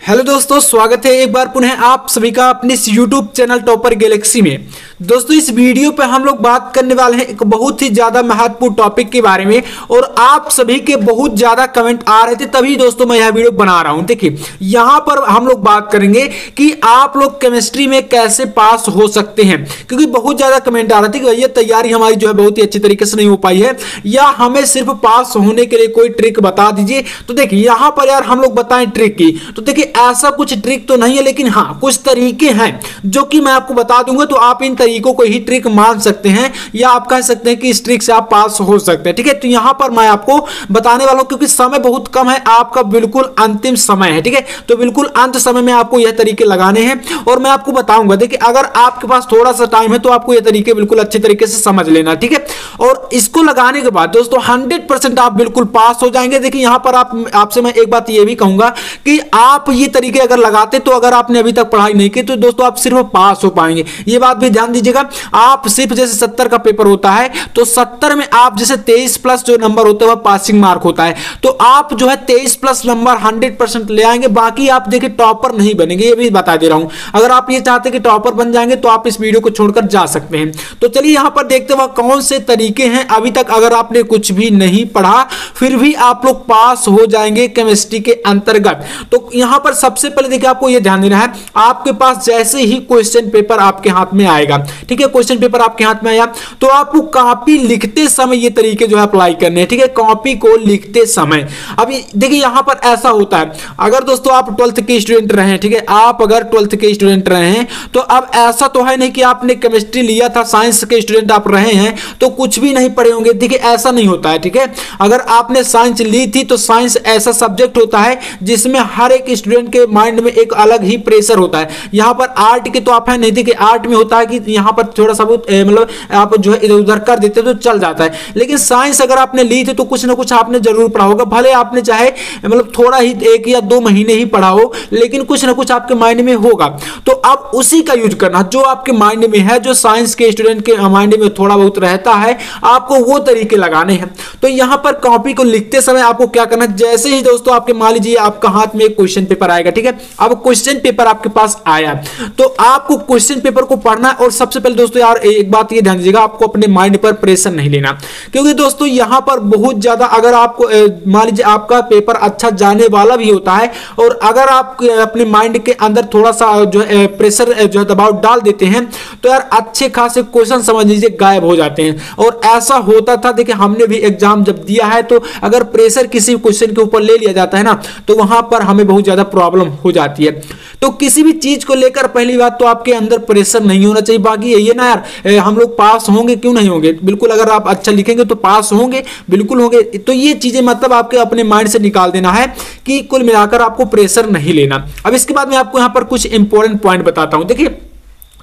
Hello दोस्तों, स्वागत है एक बार पुनः आप सभी का अपने इस YouTube चैनल टॉपर गैलेक्सी में। दोस्तों, इस वीडियो पे हम लोग बात करने वाले हैं एक बहुत ही ज्यादा महत्वपूर्ण टॉपिक के बारे में और आप सभी के बहुत ज्यादा कमेंट आ रहे थे, तभी दोस्तों मैं यह वीडियो बना रहा हूं। देखिए, यहां पर हम लोग बात करेंगे कि आप लोग केमिस्ट्री में कैसे पास हो सकते हैं, क्योंकि बहुत ज्यादा कमेंट आ रहे थे कि भैया तैयारी हमारी जो है बहुत ही अच्छी तरीके से नहीं हो पाई है, या हमें सिर्फ पास होने के लिए कोई ट्रिक बता दीजिए। तो देखिए, यहां पर यार हम लोग बताएं ट्रिक की, तो देखिए ऐसा कुछ ट्रिक तो नहीं है, लेकिन हाँ कुछ तरीके हैं जो कि मैं आपको बता दूंगा, तो आप इन तरीकों को ही ट्रिक मान सकते हैं या आप कह सकते हैं कि इस ट्रिक से आप पास हो सकते हैं। ठीक है, तो यहां पर मैं आपको बताने वाला हूं, क्योंकि समय बहुत कम है, आपका बिल्कुल अंतिम समय है। ठीक है, तो बिल्कुल अंत समय में आपको यह तरीके लगाने हैं और मैं आपको बताऊंगा। देखिए, अगर आपके पास थोड़ा सा टाइम है तो आपको यह तरीके बिल्कुल अच्छे तरीके से समझ लेना। ठीक है, और इसको लगाने के बाद दोस्तों 100% आप बिल्कुल पास हो जाएंगे। देखिए, यहां पर आपसे मैं एक बात यह भी कहूंगा कि आप ये तरीके अगर लगाते, तो अगर आपने अभी तक पढ़ाई नहीं की तो दोस्तों आप सिर्फ पास हो पाएंगे। ये बात भी ध्यान दीजिएगा। आप सिर्फ जैसे 70 का पेपर होता है तो 70 में आप जैसे 23 प्लस जो नंबर होता है वह पासिंग मार्क होता है, तो आप जो है 23 प्लस नंबर 100% ले आएंगे। बाकी आप देखिए टॉपर नहीं बनेंगे, ये भी बता दे रहा हूं। अगर आप ये चाहते कि टॉपर बन जाएंगे तो आप इस वीडियो को छोड़कर जा सकते हैं। तो चलिए यहां पर देखते हैं कौन से तरीके हैं। अभी तक अगर आपने कुछ भी नहीं पढ़ा फिर भी आप लोग पास हो जाएंगे केमिस्ट्री के अंतर्गत। तो यहां पर सबसे पहले देखिए आपको यह ध्यान देना है, आपके पास जैसे ही क्वेश्चन पेपर आपके हाथ में आएगा, ठीक है, क्वेश्चन पेपर आपके हाथ में आया तो आपको कॉपी लिखते समय ये तरीके जो है अप्लाई करने हैं। ठीक है, कॉपी को लिखते समय अभी देखिए यहां पर ऐसा होता है, अगर दोस्तों आप 12th के स्टूडेंट रहे हैं, ठीक है, आप अगर 12th के स्टूडेंट रहे हैं तो अब ऐसा तो है नहीं कि आपने केमिस्ट्री लिया था, साइंस के स्टूडेंट आप रहे हैं तो कुछ भी नहीं पढ़े होंगे। देखिए, ऐसा नहीं होता है। ठीक है, अगर आपने साइंस ली थी तो साइंस ऐसा सब्जेक्ट होता है जिसमें हर एक स्टूडेंट के माइंड में एक अलग ही प्रेशर होता है। यहां पर आर्ट के तो आप है नहीं थे कि आर्ट में होता है कि यहां पर थोड़ा सा मतलब आप जो है इधर उधर कर देते तो चल जाता है, लेकिन साइंस अगर आपने ली थी तो कुछ ना कुछ आपने जरूर पढ़ा होगा, भले आपने चाहे मतलब थोड़ा ही 1 या 2 महीने ही पढ़ा हो, लेकिन कुछ ना कुछ आपके माइंड में होगा। तो आप उसी का यूज करना जो आपके माइंड में है, जो साइंस के स्टूडेंट के माइंड में थोड़ा बहुत रहता है, आपको वो तरीके लगाने हैं। तो यहां पर कॉपी को लिखते समय आपको क्या करना है, जैसे ही दोस्तों आपके मान लीजिए आपका हाथ में एक क्वेश्चन पेपर आएगा, ठीक है, अब क्वेश्चन पेपर आपके पास आया तो आपको क्वेश्चन पेपर को पढ़ना है। और सबसे पहले दोस्तों यार एक बात ये ध्यान दीजिएगा, आपको अपने माइंड पर प्रेशर नहीं लेना, क्योंकि दोस्तों यहां पर बहुत ज्यादा अगर आपको मान लीजिए आपका पेपर अच्छा जाने वाला भी होता है और अगर आप अपने माइंड के अंदर थोड़ा सा जो है प्रेशर जो है दबाव डाल देते हैं तो यार अच्छे खासे क्वेश्चन समझ लीजिए गायब हो जाते हैं। और ऐसा होता था, देखिए हमने भी एग्जाम जब दिया है तो अगर प्रेशर किसी क्वेश्चन के ऊपर ले लिया जाता है ना तो वहां पर हमें बहुत ज्यादा प्रॉब्लम हो जाती है। तो किसी भी चीज को लेकर पहली बात तो आपके अंदर प्रेशर नहीं होना चाहिए। बाकी यही है ना यार, हम लोग पास होंगे क्यों नहीं होंगे, बिल्कुल अगर आप अच्छा लिखेंगे तो पास होंगे, बिल्कुल होंगे। तो ये चीजें मतलब आपके अपने माइंड से निकाल देना है कि कुल मिलाकर आपको प्रेशर नहीं लेना। अब इसके बाद मैं आपको यहां पर कुछ इंपॉर्टेंट पॉइंट बताता हूं। देखिए,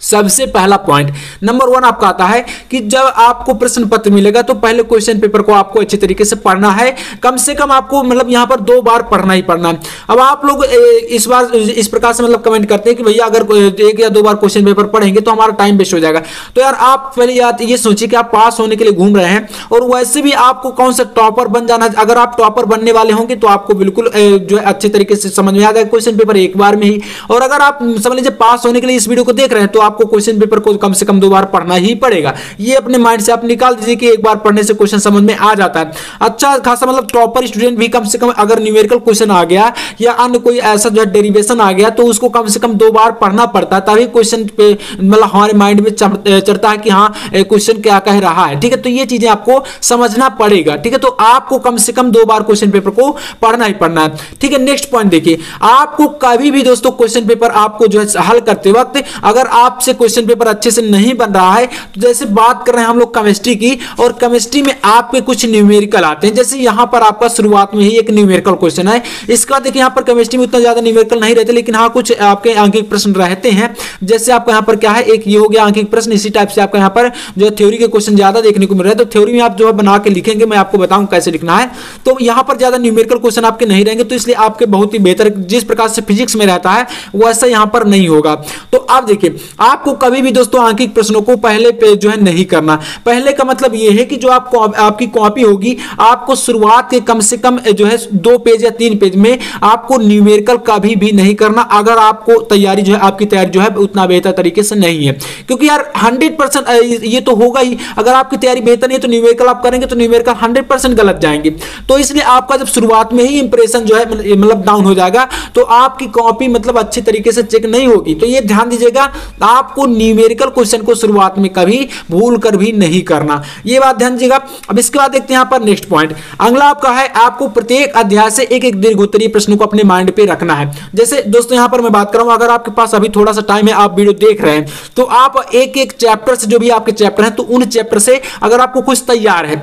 सबसे पहला पॉइंट नंबर 1 आपका आता है कि जब आपको प्रश्न पत्र मिलेगा तो पहले क्वेश्चन पेपर को आपको अच्छी तरीके से पढ़ना है। कम से कम आपको मतलब यहां पर 2 बार पढ़ना ही पढ़ना है। अब आप लोग इस बार इस प्रकार से मतलब कमेंट करते हैं कि भैया अगर 1 या 2 बार क्वेश्चन पेपर पढ़ेंगे तो हमारा टाइम वेस्ट हो जाएगा। तो यार आप पहले याद ये सोचिए कि आप पास होने के लिए घूम रहे हैं और वैसे भी आपको कौन सा टॉपर बन जाना है। अगर आप टॉपर बनने वाले होंगे तो आपको बिल्कुल जो है अच्छे तरीके से समझ में आ जाएगा क्वेश्चन पेपर एक बार में ही। और अगर आप समझ लीजिए पास होने के लिए इस वीडियो को देख रहे हैं तो आपको क्वेश्चन पेपर को कम से कम 2 बार पढ़ना ही पड़ेगा। ये अपने माइंड से आप निकाल दीजिए कि एक बार पढ़ने से क्वेश्चन समझ में आ जाता है। अच्छा खासा मतलब टॉपर स्टूडेंट भी कम से कम अगर न्यूमेरिकल क्वेश्चन आ गया या अन्य कोई ऐसा जो डेरिवेशन आ गया तो उसको कम से कम 2 बार पढ़ना पड़ता है, तभी क्वेश्चन पे मतलब हमारे माइंड में चढ़ता है कि हाँ क्वेश्चन क्या कह रहा है। ठीक है, तो ये चीजें आपको समझना पड़ेगा। ठीक है, तो आपको कम से कम 2 बार क्वेश्चन पेपर को पढ़ना ही पढ़ना है। ठीक है, नेक्स्ट पॉइंट देखिए, आपको कभी भी दोस्तों क्वेश्चन पेपर आपको जो है हल करते वक्त अगर आपसे क्वेश्चन पेपर अच्छे से नहीं बन रहा है, तो जैसे बात कर रहे हैं हम लोग केमिस्ट्री की, और केमिस्ट्री में आपके कुछ न्यूमेरिकल आते हैं। जैसे यहां पर आपका शुरुआत में ही एक न्यूमेरिकल क्वेश्चन है, इसका देखिए यहां पर केमिस्ट्री में उतना ज्यादा न्यूमेरिकल नहीं रहते, लेकिन हाँ कुछ आपके आंकिक प्रश्न रहते हैं। जैसे आपका यहां पर क्या है, एक ये हो गया आंकिक प्रश्न, इसी टाइप से आपका यहां पर जो थ्योरी के क्वेश्चन ज्यादा देखने को मिल रहे हैं। तो थ्योरी में आप जो है बना के लिखेंगे, मैं आपको बताऊं कैसे लिखना है। तो यहां पर ज्यादा न्यूमेरिकल क्वेश्चन आपके नहीं रहेंगे, तो इसलिए आपके बहुत ही बेहतर जिस प्रकार से फिजिक्स में रहता है वैसा यहां पर नहीं होगा। तो आप देखिए आपको कभी भी दोस्तों आंकिक प्रश्नों को पहले पेज जो है नहीं करना। पहले का मतलब यह है कि जो आपको आपकी कॉपी होगी, आपको शुरुआत के कम से कम जो है 2 पेज या 3 पेज में आपको न्यूमेरिकल कभी भी नहीं करना, अगर आपको तैयारी जो है आपकी तैयारी जो है उतना बेहतर तरीके से नहीं है। क्योंकि यार 100% ये तो होगा ही, अगर आपकी तैयारी बेहतर नहीं है तो न्यूमेरिकल आप करेंगे तो न्यूमेरिकल 100% गलत जाएंगे। तो इसलिए आपका जब शुरुआत में ही इंप्रेशन जो है मतलब डाउन हो जाएगा तो आपकी कॉपी मतलब अच्छी तरीके से चेक नहीं होगी। तो ये ध्यान दीजिएगा, आपको न्यूमेरिकल क्वेश्चन को शुरुआत में कभी भूल कर भी नहीं करना, ये बात ध्यान दीजिएगा। अब इसके बाद देखते हैं यहाँ पर नेक्स्ट पॉइंट। अगला आपका है, आपको प्रत्येक अध्याय से एक एक दीर्घ उत्तरीय प्रश्न को अपने माइंड पे रखना है। जैसे दोस्तों यहाँ पर मैं बात कर रहा हूं, अगर आपके पास अभी थोड़ा सा टाइम है, आप वीडियो देख रहे हैं, तो आप एक एक चैप्टर से, जो भी आपके चैप्टर हैं, तो उन चैप्टर से अगर आपको कुछ तैयार है,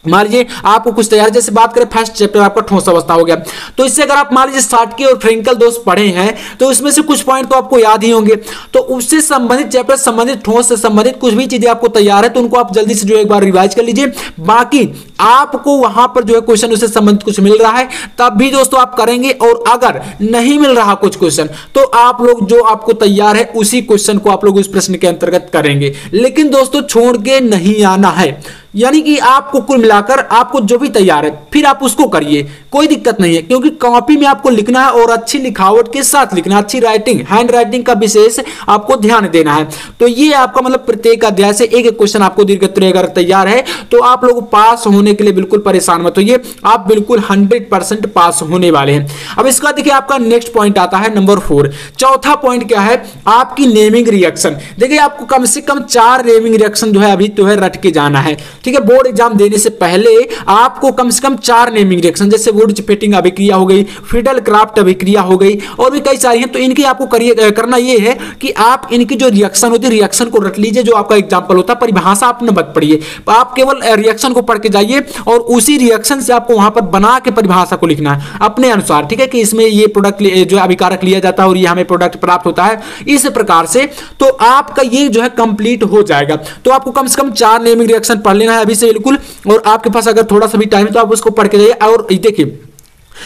मान लीजिए आपको कुछ तैयार, जैसे बात करें फर्स्ट चैप्टर आपका ठोस अवस्था हो गया, तो इससे अगर आप मान लीजिए साटकी और फ्रेंकल दोष पढ़े हैं तो इसमें से कुछ पॉइंट तो आपको याद ही होंगे। तो उससे संबंधित चैप्टर, संबंधित ठोस से संबंधित कुछ भी चीजें आपको तैयार है तो उनको आप जल्दी से जो एक बार रिवाइज कर लीजिए। बाकी आपको वहां पर जो है क्वेश्चन उससे संबंधित कुछ मिल रहा है तब भी दोस्तों आप करेंगे, और अगर नहीं मिल रहा कुछ क्वेश्चन तो आप लोग जो आपको तैयार है उसी क्वेश्चन को आप लोग उस प्रश्न के अंतर्गत करेंगे। लेकिन दोस्तों छोड़ के नहीं आना है, यानी कि आपको कुल मिलाकर आपको जो भी तैयार है फिर आप उसको करिए, कोई दिक्कत नहीं है, क्योंकि कॉपी में आपको लिखना है और अच्छी लिखावट के साथ लिखना है, अच्छी राइटिंग, हैंड राइटिंग का विशेष आपको ध्यान देना है। तो ये आपका मतलब प्रत्येक अध्याय से एक एक क्वेश्चन आपको दीर्घ उत्तरीय अगर तैयार है तो आप लोग पास होने के लिए बिल्कुल परेशान मत होइए, आप बिल्कुल 100% पास होने वाले हैं। अब इसका देखिए आपका नेक्स्ट पॉइंट आता है नंबर 4। चौथा पॉइंट क्या है, आपकी नेमिंग रिएक्शन। देखिए आपको कम से कम 4 नेमिंग रिएक्शन जो है अभी तो है रट के जाना है, ठीक है। बोर्ड एग्जाम देने से पहले आपको कम से कम 4 नेमिंग रिएक्शन, जैसे वुड चिपेटिंग अभिक्रिया हो गई, फिडल क्राफ्ट अभिक्रिया हो गई, और भी कई सारी हैं। तो इनकी आपको करना ये है कि आप इनकी जो रिएक्शन होती है रिएक्शन को रट लीजिए, जो आपका एग्जाम्पल होता है, परिभाषा आप न मत पढ़िए, आप केवल रिएक्शन को पढ़ के जाइए और उसी रिएक्शन से आपको वहां पर बना के परिभाषा को लिखना है अपने अनुसार, ठीक है, कि इसमें ये प्रोडक्ट जो अभिकारक लिया जाता है और ये हमें प्रोडक्ट प्राप्त होता है, इस प्रकार से तो आपका ये जो है कंप्लीट हो जाएगा। तो आपको कम से कम 4 नेमिंग रिएक्शन पढ़ लेना है अभी से बिल्कुल, और आपके पास अगर थोड़ा सा भी टाइम है तो आप उसको पढ़ के जाइए। और देखिए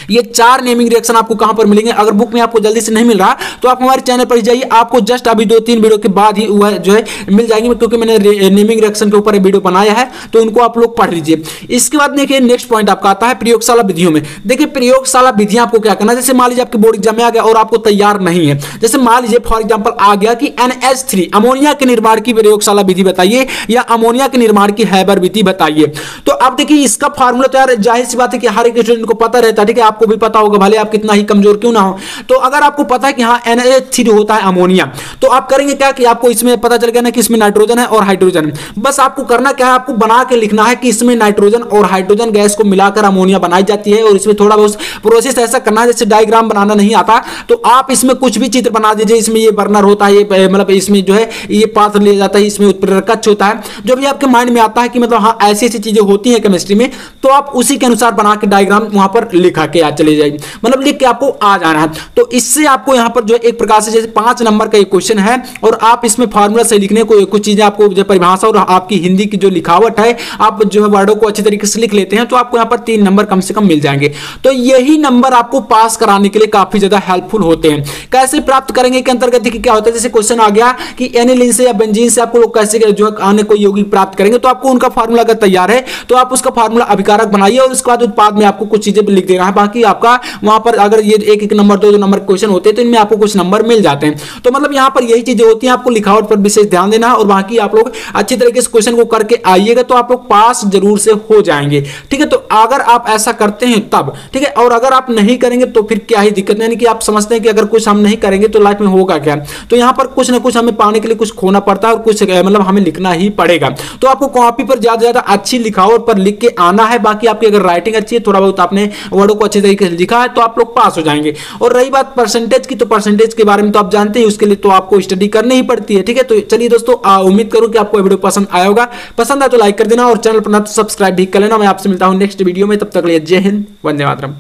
ये 4 नेमिंग रिएक्शन आपको कहां पर मिलेंगे, अगर बुक में आपको जल्दी से नहीं मिल रहा तो आप हमारे चैनल पर जाइए, आपको जस्ट अभी 2-3 वीडियो के बाद ही वह जो है मिल जाएंगे, क्योंकि मैंने नेमिंग रिएक्शन के ऊपर वीडियो बनाया है, तो उनको आप लोग पढ़ लीजिए। इसके बाद देखिए नेक्स्ट पॉइंट आपका आता है प्रयोगशाला विधियों में। देखिए प्रयोगशाला विधियां आपको क्या करना है, जैसे मान लीजिए आपके बोर्ड एग्जाम में आ गया और आपको तैयार नहीं है, जैसे मान लीजिए फॉर एग्जाम्पल आ गया कि NH3 अमोनिया के निर्माण की प्रयोगशाला विधि बताइए, या अमोनिया के निर्माण की हैबर विधि बताइए। तो अब देखिए इसका फार्मूला तो यार जाहिर सी बात है कि हर एक स्टूडेंट को पता रहता है, ठीक है, आपको भी पता होगा, भले आप कितना ही कमजोर क्यों ना हो। तो अगर आपको पता है कि हाँ NH3 होता है अमोनिया, तो आप करेंगे क्या कि आपको इसमें पता चल गया ना कि इसमें नाइट्रोजन है और हाइड्रोजन है, बस आपको करना क्या है, आपको बना के लिखना है कि इसमें नाइट्रोजन और हाइड्रोजन गैस को मिलाकर अमोनिया बनाई जाती है। और इसमें थोड़ा बहुत प्रोसेस ऐसा करना है, जैसे डायग्राम बनाना नहीं आता तो आप इसमें कुछ भी चित्र बना दीजिए, इसमें ये बर्नर होता है, ये मतलब इसमें जो है ये पात्र लिया जाता है, इसमें उत्प्रेरक होता है, जो भी आपके माइंड में आता है कि मतलब हाँ ऐसी ऐसी चीजें होती हैं केमिस्ट्री में, तो आप उसी के अनुसार बना के डायग्राम वहां पर लिखा के चले जाइए, मतलब लिख के आपको आ जाना है। तो इससे आपको यहां पर जो है एक प्रकार से जैसे 5 नंबर का एक क्वेश्चन है और आप इसमें फार्मूला से लिखने को कुछ चीजें आपको जो परिभाषा और आपकी हिंदी की जो लिखावट है आप जो है वर्डों को अच्छी तरीके से लिख लेते हैं तो आपको यहां पर 3 नंबर कम से कम मिल जाएंगे। तो यही नंबर आपको पास कराने के लिए काफी ज्यादा हेल्पफुल होते हैं। कैसे प्राप्त करेंगे के अंतर्गत देखिए क्या होता है, जैसे क्वेश्चन आ गया कि एनिलीन से या बेंजीन से आपको लोग कैसे जो है आने को यौगिक प्राप्त करेंगे, तो आपको उनका फार्मूला अगर तैयार है तो आप उसका फार्मूला अभिकारक बनाइए और उसके बाद उत्पाद में आपको कुछ चीजें लिख देना है। बाकी आपका वहां पर अगर ये एक नंबर 2 नंबर क्वेश्चन होते हैं तो इनमें आपको कुछ नंबर मिल जाते हैं। तो मतलब यहां पर यही चीजें होती हैं, आपको लिखावट पर विशेष ध्यान देना है और बाकी आप लोग अच्छी तरीके से क्वेश्चन को करके आइएगा तो आप लोग पास जरूर से हो जाएंगे, ठीक है। तो अगर आप ऐसा करते हैं तब ठीक है, और अगर आप नहीं करेंगे तो फिर क्या ही दिक्कत, यानी कि आप समझते हैं कि अगर कुछ हम नहीं करेंगे तो लाइफ में होगा क्या। तो यहां पर कुछ ना कुछ हमें पाने के लिए कुछ खोना पड़ता है और कुछ मतलब हमें लिखना ही पड़ेगा। तो आपको कॉपी पर ज्यादा ज्यादा अच्छी लिखावट पर लिख के आना है। बाकी आपकी अगर राइटिंग अच्छी है, थोड़ा बहुत आपने वर्डों को अच्छे तरीके से लिखा है तो आप लोग पास हो जाएंगे। और रही बात परसेंटेज की, तो परसेंटेज के बारे में तो आप जानते हैं, उसके लिए तो आपको स्टडी करनी ही पड़ती है, ठीक है। तो चलिए दोस्तों उम्मीद करूं कि आपको वीडियो पसंद आया होगा, पसंद आए तो लाइक कर देना और चैनल पर ना तो सब्सक्राइब भी कर लेना। मैं आपसे मिलता हूं नेक्स्ट वीडियो में, तब तक के लिए जय हिंद, वंदे मातरम।